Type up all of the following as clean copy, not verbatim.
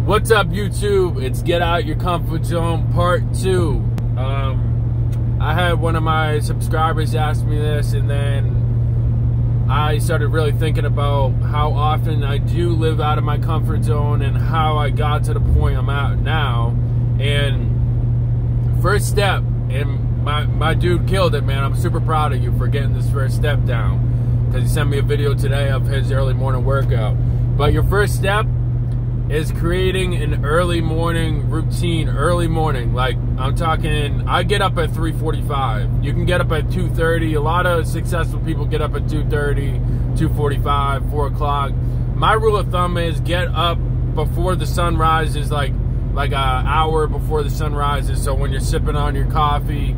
What's up, YouTube? It's Get Out Your Comfort Zone Part 2. I had one of my subscribers ask me this, and then I started really thinking about how often I do live out of my comfort zone and how I got to the point I'm at now. And first step, and my dude killed it, man. I'm super proud of you for getting this first step down, because he sent me a video today of his early morning workout. But your first step is creating an early morning routine. Early morning, like I'm talking, I get up at 3:45. You can get up at 2:30. A lot of successful people get up at 2:30, 2:45, 4 o'clock. My rule of thumb is get up before the sun rises, like an hour before the sun rises. So when you're sipping on your coffee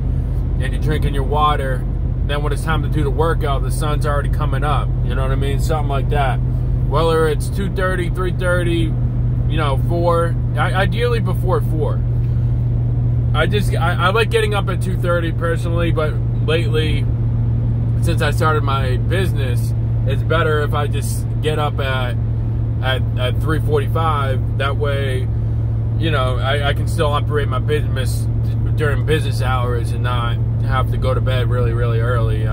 and you're drinking your water, then when it's time to do the workout, the sun's already coming up. You know what I mean? Something like that. Whether it's 2:30, 3:30, 4, ideally before 4. I like getting up at 2:30 personally, but lately, since I started my business, it's better if I just get up at 3:45. That way, I can still operate my business during business hours and not have to go to bed really, really early.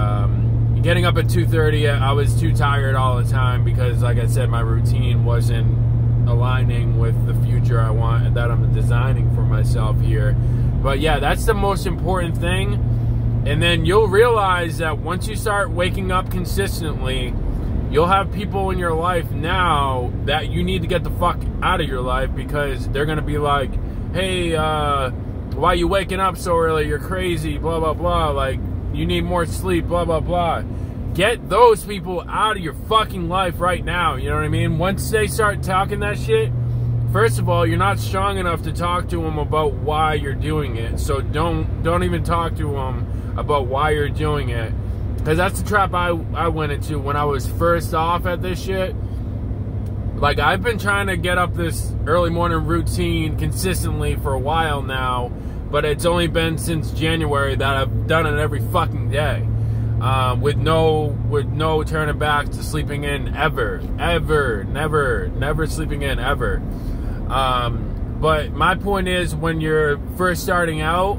Getting up at 2:30, I was too tired all the time because, like I said, my routine wasn't aligning with the future I want, that I'm designing for myself here. But yeah, that's the most important thing. And then you'll realize that once you start waking up consistently, you'll have people in your life now that you need to get the fuck out of your life, because they're gonna be like, hey, why are you waking up so early? You're crazy, blah blah blah, like you need more sleep, blah blah blah. Get those people out of your fucking life right now, you know what I mean? Once they start talking that shit, first of all, you're not strong enough to talk to them about why you're doing it. So don't even talk to them about why you're doing it, because that's the trap I went into when I was first off at this shit. Like, I've been trying to get up this early morning routine consistently for a while now, but it's only been since January that I've done it every fucking day. With no turning back to sleeping in ever, never sleeping in ever. But my point is, when you're first starting out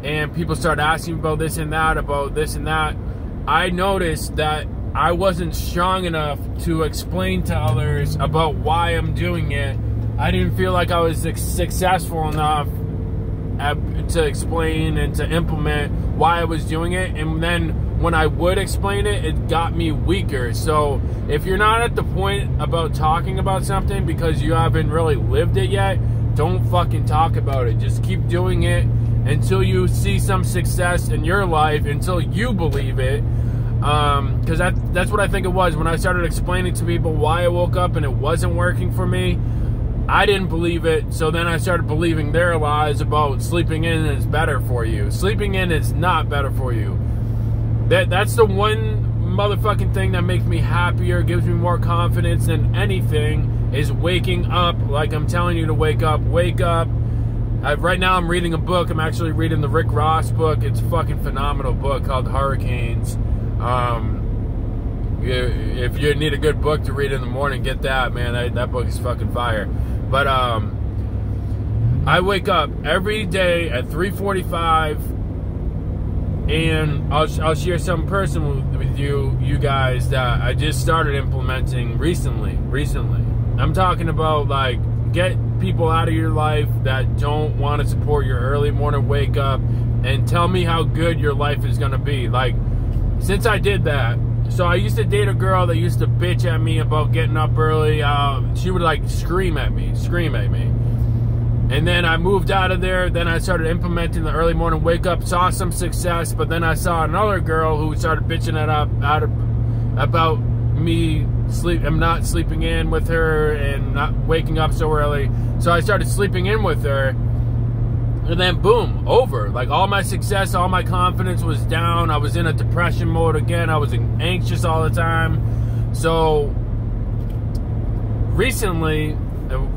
and people start asking about this and that, I noticed that I wasn't strong enough to explain to others about why I'm doing it. I didn't feel like I was successful enough to explain and to implement why I was doing it. And then when I would explain it, it got me weaker. So if you're not at the point about talking about something because you haven't really lived it yet, don't fucking talk about it. Just keep doing it until you see some success in your life, until you believe it. Because that's what I think it was. When I started explaining to people why I woke up and it wasn't working for me, I didn't believe it. So then I started believing their lies about sleeping in is better for you. Sleeping in is not better for you. That's the one motherfucking thing that makes me happier, gives me more confidence than anything, is waking up like I'm telling you to wake up. Wake up. Right now I'm reading a book. I'm actually reading the Rick Ross book. It's a fucking phenomenal book called Hurricanes. If you need a good book to read in the morning, get that, man. That book is fucking fire. But I wake up every day at 3:45. And I'll share some personal with you guys that I just started implementing recently. I'm talking about, like, get people out of your life that don't want to support your early morning wake up, and tell me how good your life is going to be. Like, since I did that, so I used to date a girl that used to bitch at me about getting up early. She would, like, scream at me. And then I moved out of there. Then I started implementing the early morning wake up, saw some success, but then I saw another girl who started bitching about me I'm not sleeping in with her and not waking up so early. So I started sleeping in with her, and then boom, over. Like, all my success, all my confidence was down. I was in a depression mode again. I was anxious all the time. So recently,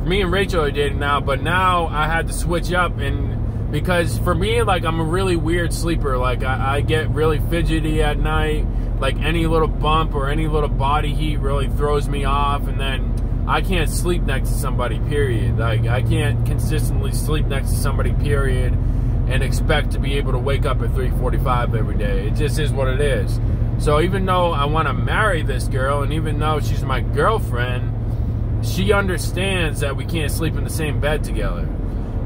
me and Rachel are dating now, but now I had to switch up, and because for me, like, I'm a really weird sleeper. Like, I get really fidgety at night. Like, any little bump or any little body heat really throws me off, and then I can't sleep next to somebody, period. Like, I can't consistently sleep next to somebody, period, and expect to be able to wake up at 3:45 every day. It just is what it is. So even though I want to marry this girl, and even though she's my girlfriend, she understands that we can't sleep in the same bed together.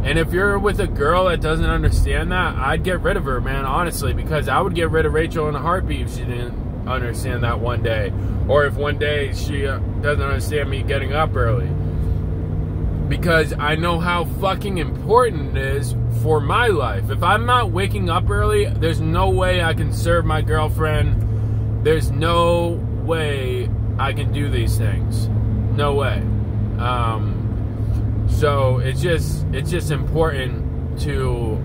And if you're with a girl that doesn't understand that, I'd get rid of her, man, honestly, because I would get rid of Rachel in a heartbeat if she didn't understand that one day. Or if one day she doesn't understand me getting up early. Because I know how fucking important it is for my life. If I'm not waking up early, there's no way I can serve my girlfriend. There's no way I can do these things. No way. So it's just important to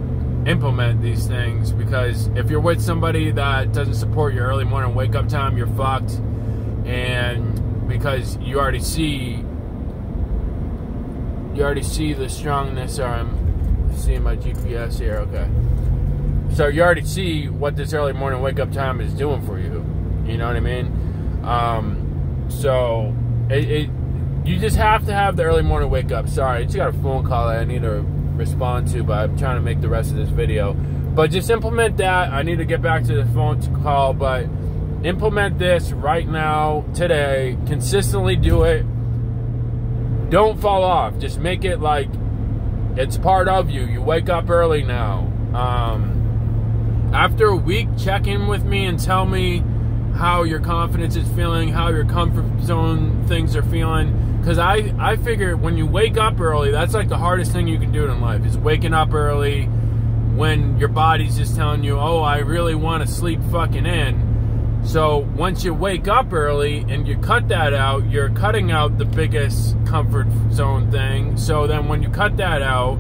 implement these things, because if you're with somebody that doesn't support your early morning wake up time, you're fucked. And because you already see the strongness. Or I'm seeing my GPS here. Okay. So you already see what this early morning wake up time is doing for you. You know what I mean? So you just have to have the early morning wake up. Sorry, I just got a phone call that I need to respond to, but I'm trying to make the rest of this video. But just implement that. I need to get back to the phone call, but implement this right now, today. Consistently do it. Don't fall off. Just make it like it's part of you. You wake up early now. After a week, check in with me and tell me how your confidence is feeling, how your comfort zone things are feeling. Because I figure when you wake up early, that's like the hardest thing you can do in life, is waking up early when your body's just telling you, oh, I really want to sleep fucking in. So once you wake up early and you cut that out, you're cutting out the biggest comfort zone thing. So then when you cut that out,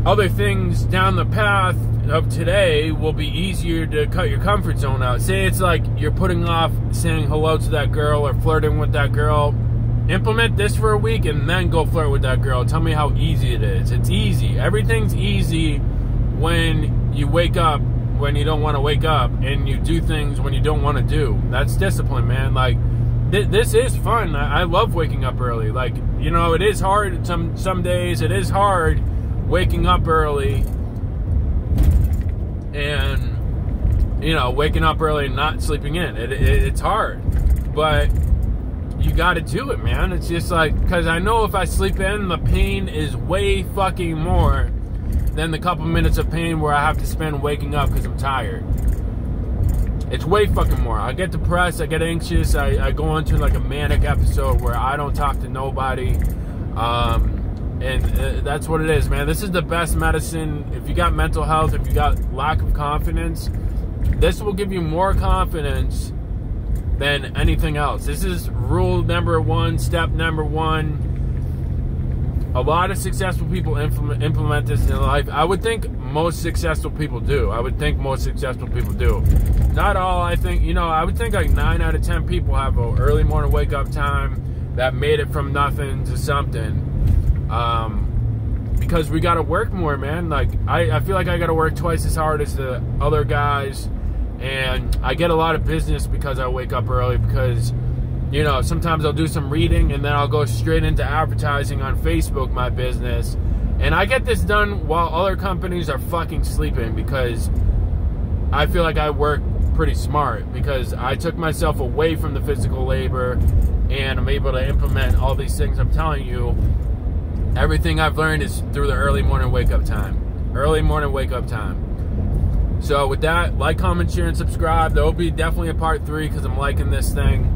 other things down the path of today will be easier to cut your comfort zone out. Say it's like you're putting off saying hello to that girl or flirting with that girl. Implement this for a week and then go flirt with that girl. Tell me how easy it is. It's easy. Everything's easy when you wake up when you don't want to wake up, and you do things when you don't want to do. That's discipline, man. Like, this is fun. I love waking up early. Like, you know, it is hard. Some days it is hard waking up early, and, you know, waking up early and not sleeping in. It's hard, but you got to do it, man. It's just like, because I know if I sleep in, the pain is way fucking more than the couple minutes of pain where I have to spend waking up because I'm tired. It's way fucking more. I get depressed, I get anxious, I go into like a manic episode where I don't talk to nobody. And that's what it is, man. This is the best medicine. If you got mental health, if you got lack of confidence, this will give you more confidence than anything else. This is rule number one, step number one. A lot of successful people implement this in their life. I would think most successful people do. Not all, I think. You know, I would think like 9 out of 10 people have an early morning wake up time that made it from nothing to something. Because we got to work more, man. Like, I feel like I got to work twice as hard as the other guys. And I get a lot of business because I wake up early, because, you know, sometimes I'll do some reading and then I'll go straight into advertising on Facebook, my business. And I get this done while other companies are fucking sleeping, because I feel like I work pretty smart, because I took myself away from the physical labor and I'm able to implement all these things I'm telling you. Everything I've learned is through the early morning wake up time. So with that, like, comment, share, and subscribe. There will be definitely a part 3 because I'm liking this thing.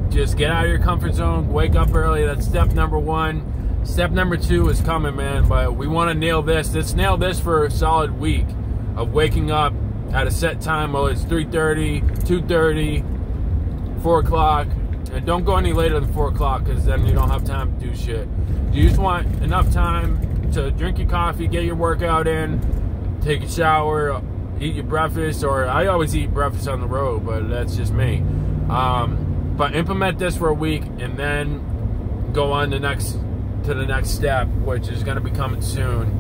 Just get out of your comfort zone, wake up early. That's step number 1. Step number 2 is coming, man, but we want to nail this. Let's nail this for a solid week of waking up at a set time, whether it's 3:30, 2:30, 4 o'clock. And don't go any later than 4 o'clock, because then you don't have time to do shit. You just want enough time to drink your coffee, get your workout in, take a shower, eat your breakfast, or I always eat breakfast on the road, but that's just me. But implement this for a week and then go on to the next step, which is going to be coming soon.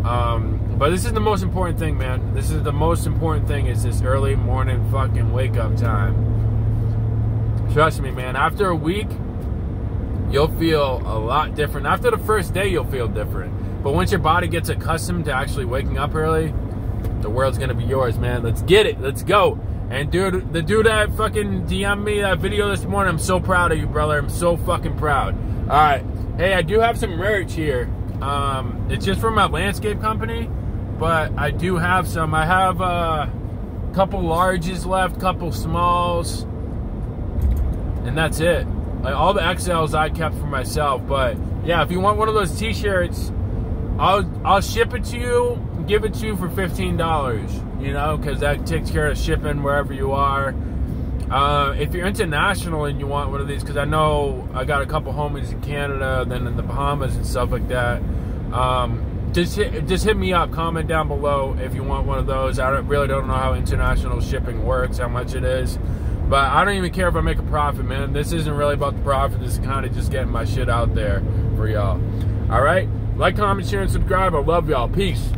But this is the most important thing, man. This is the most important thing, is this early morning fucking wake up time. Trust me, man. After a week, you'll feel a lot different. After the first day, you'll feel different. But once your body gets accustomed to actually waking up early, the world's gonna be yours, man. Let's get it. Let's go. And dude, the dude that fucking DM'd me that video this morning, I'm so proud of you, brother. I'm so fucking proud. All right. Hey, I do have some merch here. It's just from my landscape company, but I do have some. I have a couple larges left, couple smalls, and that's it. Like, all the XLs I kept for myself. But yeah, if you want one of those t-shirts, I'll ship it to you, give it to you for $15, you know, because that takes care of shipping wherever you are. If you're international and you want one of these, because I know I got a couple homies in Canada, then in the Bahamas and stuff like that, just hit me up, comment down below if you want one of those. I really don't know how international shipping works, how much it is, but I don't even care if I make a profit, man. This isn't really about the profit. This is kind of just getting my shit out there for y'all. All right, like, comment, share, and subscribe. I love y'all. Peace.